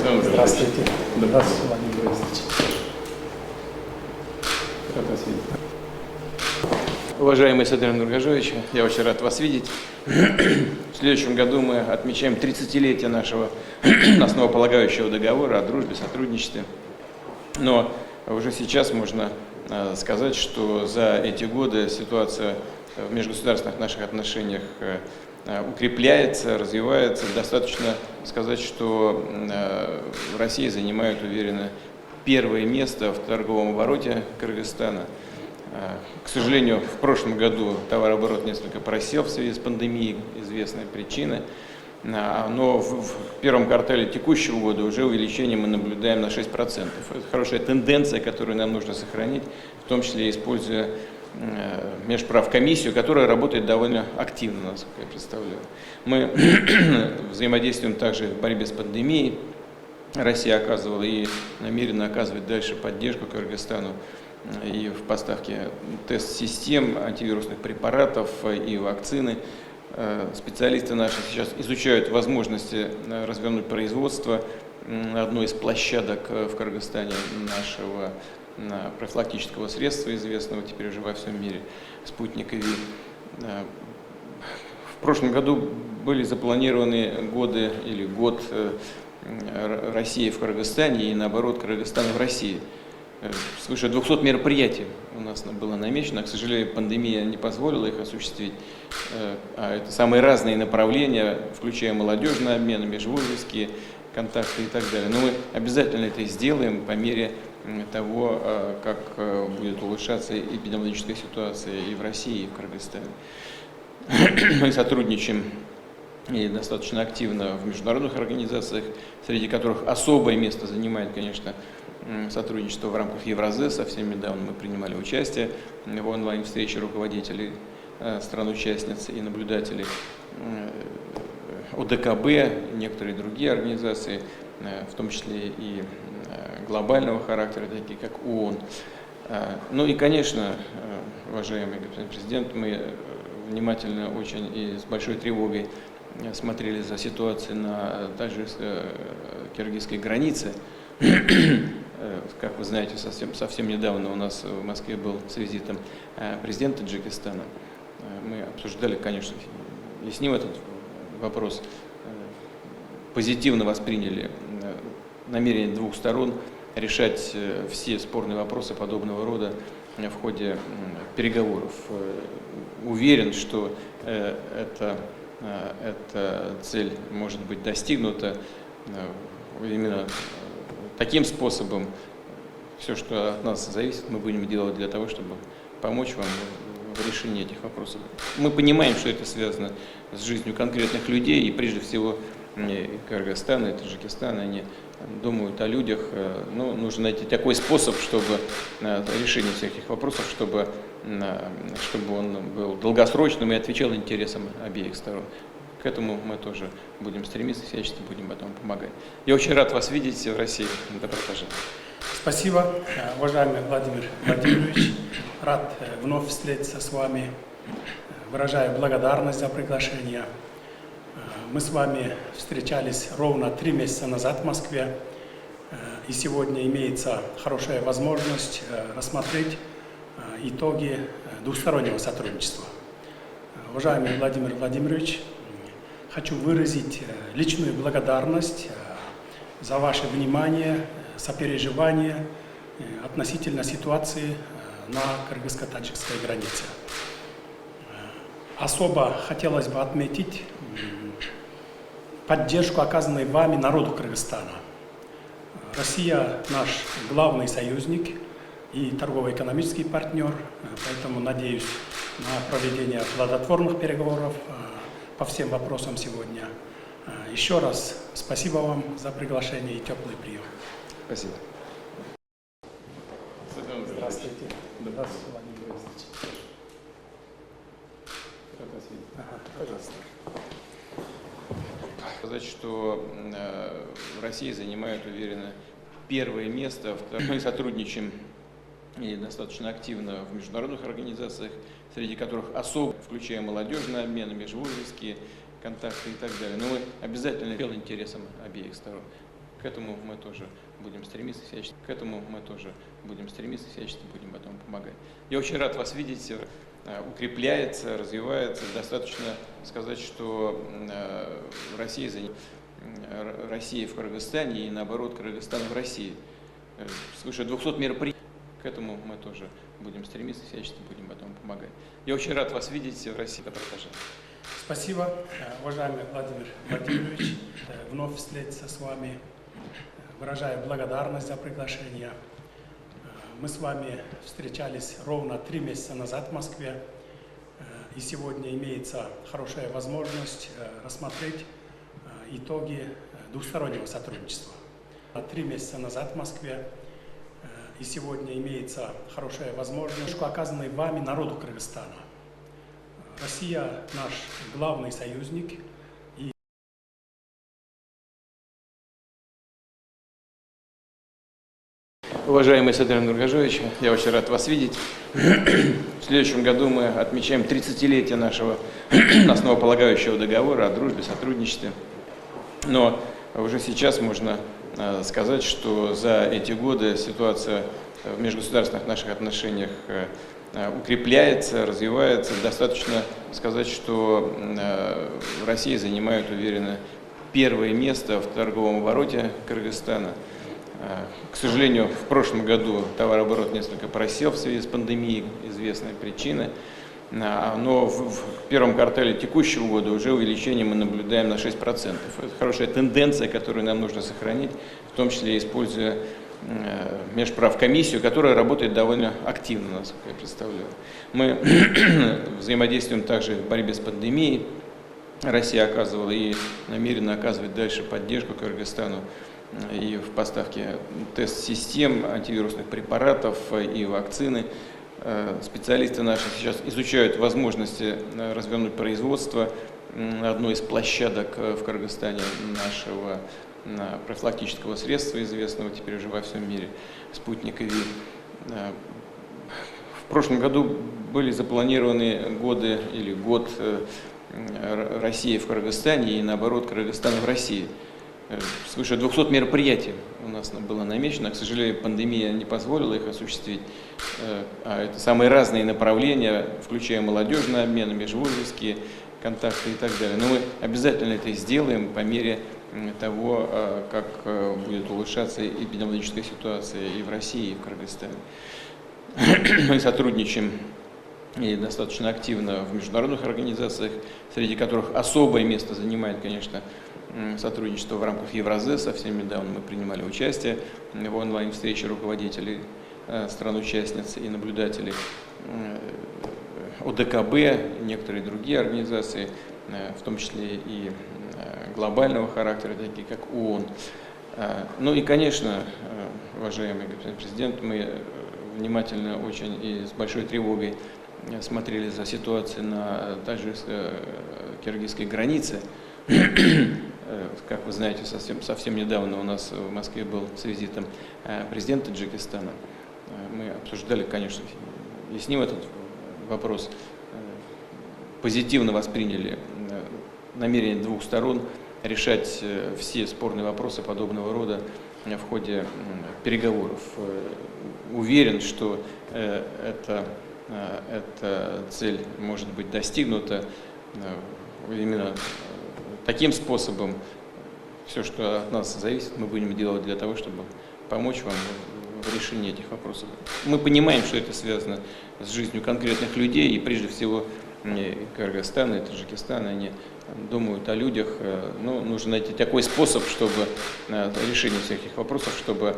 Здравствуйте. Здравствуйте, Владимир Борисович. Рад вас видеть. Уважаемый Садыр Нургажевич, я очень рад вас видеть. В следующем году мы отмечаем 30-летие нашего основополагающего договора о дружбе, сотрудничестве. Но уже сейчас можно сказать, что за эти годы ситуация в межгосударственных наших отношениях укрепляется, развивается. Достаточно сказать, что Россия занимает уверенно первое место в торговом обороте Кыргызстана. К сожалению, в прошлом году товарооборот несколько просел в связи с пандемией, известные причины. Но в первом квартале текущего года уже увеличение мы наблюдаем на 6%. Это хорошая тенденция, которую нам нужно сохранить, в том числе используя Межправкомиссию, которая работает довольно активно, насколько я представляю. Мы взаимодействуем также в борьбе с пандемией. Россия оказывала и намерена оказывать дальше поддержку Кыргызстану и в поставке тест-систем, антивирусных препаратов и вакцины. Специалисты наши сейчас изучают возможности развернуть производство на одной из площадок в Кыргызстане нашего профилактического средства, известного теперь уже во всем мире, спутника ВИ. В прошлом году были запланированы годы или год России в Кыргызстане и наоборот Кыргызстана в России. Свыше 200 мероприятий у нас было намечено. К сожалению, пандемия не позволила их осуществить. Это самые разные направления, включая молодежный обмен, межвузовские контакты и так далее. Но мы обязательно это сделаем по мере того, как будет улучшаться эпидемиологическая ситуация и в России, и в Кыргызстане. Мы сотрудничаем и достаточно активно в международных организациях, среди которых особое место занимает, конечно, сотрудничество в рамках Евразес. Совсем недавно мы принимали участие в онлайн-встрече руководителей стран-участниц и наблюдателей ОДКБ, некоторые другие организации, в том числе и глобального характера, такие как ООН. Ну и, конечно, уважаемый господин президент, мы внимательно очень и с большой тревогой смотрели за ситуацией на таджикско-киргизской границе. Как вы знаете, совсем недавно у нас в Москве был с визитом президент Таджикистана. Мы обсуждали, конечно, и с ним этот вопрос, позитивно восприняли намерение двух сторон решать все спорные вопросы подобного рода в ходе переговоров. Уверен, что эта цель может быть достигнута именно таким способом. Все, что от нас зависит, мы будем делать для того, чтобы помочь вам в решении этих вопросов. Мы понимаем, что это связано с жизнью конкретных людей, и прежде всего и Кыргызстан, и Таджикистан, они думают о людях. Но нужно найти такой способ, чтобы решение всех этих вопросов, чтобы он был долгосрочным и отвечал интересам обеих сторон. К этому мы тоже будем стремиться, всячески будем этому помогать. Я очень рад вас видеть в России. Добро пожаловать. Спасибо, уважаемый Владимир Владимирович. Рад вновь встретиться с вами. Выражаю благодарность за приглашение. Мы с вами встречались ровно 3 месяца назад в Москве. И сегодня имеется хорошая возможность рассмотреть итоги двустороннего сотрудничества. Уважаемый Владимир Владимирович, хочу выразить личную благодарность за ваше внимание, сопереживание относительно ситуации на кыргызско-таджикской границе. Особо хотелось бы отметить поддержку, оказанную вами народу Кыргызстана. Россия наш главный союзник и торгово-экономический партнер, поэтому надеюсь на проведение плодотворных переговоров по всем вопросам сегодня. Еще раз спасибо вам за приглашение и теплый прием. Спасибо. Здравствуйте. Здравствуйте, Владимир Борисович. Рад вас видеть. Пожалуйста. Сказать, что Россия занимает уверенно первое место. Мы сотрудничаем и достаточно активно в международных организациях, среди которых особо, включая молодежный обмен, межвузовские контакты и так далее. Но мы обязательно делаем интересам обеих сторон. К этому мы тоже будем стремиться всячески. Будем потом помогать. Я очень рад вас видеть. Укрепляется, развивается. Достаточно сказать, что Россия в Кыргызстане и наоборот Кыргызстан в России. Свыше 200 мероприятий. К этому мы тоже будем стремиться всячески, будем потом помогать. Я очень рад вас видеть в России. Добро пожаловать. Спасибо, уважаемый Владимир Владимирович. Вновь встретиться с вами. Выражаю благодарность за приглашение. Мы с вами встречались ровно 3 месяца назад в Москве. И сегодня имеется хорошая возможность рассмотреть итоги двустороннего сотрудничества. 3 месяца назад в Москве. И сегодня имеется хорошая возможность, оказанной вами народу Кыргызстана. Россия наш главный союзник. Уважаемый Садыр Нургажевич, я очень рад вас видеть. В следующем году мы отмечаем 30-летие нашего основополагающего договора о дружбе, сотрудничестве. Но уже сейчас можно сказать, что за эти годы ситуация в межгосударственных наших отношениях укрепляется, развивается. Достаточно сказать, что Россия занимает уверенно первое место в торговом обороте Кыргызстана. К сожалению, в прошлом году товарооборот несколько просел в связи с пандемией, известная причина. Но в первом квартале текущего года уже увеличение мы наблюдаем на 6%. Это хорошая тенденция, которую нам нужно сохранить, в том числе используя Межправкомиссию, которая работает довольно активно, насколько я представляю. Мы взаимодействуем также в борьбе с пандемией. Россия оказывала и намерена оказывать дальше поддержку Кыргызстану и в поставке тест-систем, антивирусных препаратов и вакцины. Специалисты наши сейчас изучают возможности развернуть производство на одной из площадок в Кыргызстане нашего профилактического средства, известного теперь уже во всем мире, спутника ВИ. В прошлом году были запланированы годы или год России в Кыргызстане и наоборот Кыргызстана в России. Свыше 200 мероприятий у нас было намечено. К сожалению, пандемия не позволила их осуществить. А это самые разные направления, включая молодежный обмен, межвузовские контакты и так далее. Но мы обязательно это сделаем по мере того, как будет улучшаться эпидемиологическая ситуация и в России, и в Кыргызстане. Мы сотрудничаем и достаточно активно в международных организациях, среди которых особое место занимает, конечно, сотрудничество в рамках Евразес. Совсем недавно мы принимали участие в онлайн-встрече руководителей стран-участниц и наблюдателей ОДКБ, некоторые другие организации, в том числе и глобального характера, такие как ООН. Ну и, конечно, уважаемый господин президент, мы внимательно очень и с большой тревогой смотрели за ситуацией на таджикско-киргизской границе. Как вы знаете, совсем недавно у нас в Москве был с визитом президент Таджикистана. Мы обсуждали, конечно, и с ним этот вопрос. Позитивно восприняли намерение двух сторон решать все спорные вопросы подобного рода в ходе переговоров. Уверен, что эта цель может быть достигнута именно таким способом. Все, что от нас зависит, мы будем делать для того, чтобы помочь вам в решении этих вопросов. Мы понимаем, что это связано с жизнью конкретных людей, и прежде всего Кыргызстан и Таджикистан, они думают о людях, но нужно найти такой способ, чтобы решение всех этих вопросов, чтобы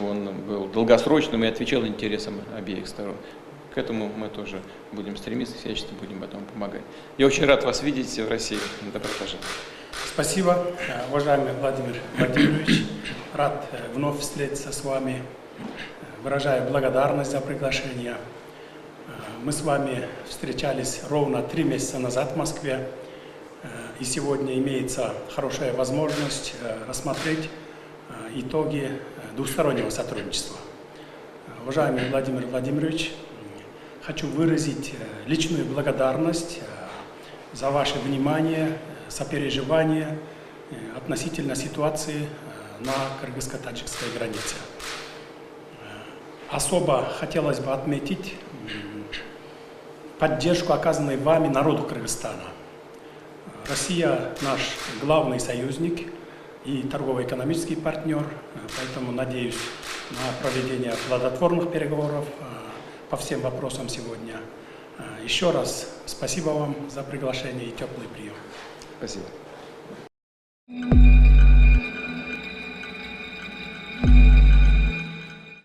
он был долгосрочным и отвечал интересам обеих сторон. К этому мы тоже будем стремиться, всячески будем потом помогать. Я очень рад вас видеть в России. Добро пожаловать. Спасибо, уважаемый Владимир Владимирович. Рад вновь встретиться с вами. Выражаю благодарность за приглашение. Мы с вами встречались ровно 3 месяца назад в Москве. И сегодня имеется хорошая возможность рассмотреть итоги двустороннего сотрудничества. Уважаемый Владимир Владимирович, хочу выразить личную благодарность за ваше внимание, сопереживание относительно ситуации на кыргызско-таджикской границе. Особо хотелось бы отметить поддержку, оказанную вами народу Кыргызстана. Россия наш главный союзник и торгово-экономический партнер, поэтому надеюсь на проведение плодотворных переговоров по всем вопросам сегодня. Еще раз спасибо вам за приглашение и теплый прием. Спасибо.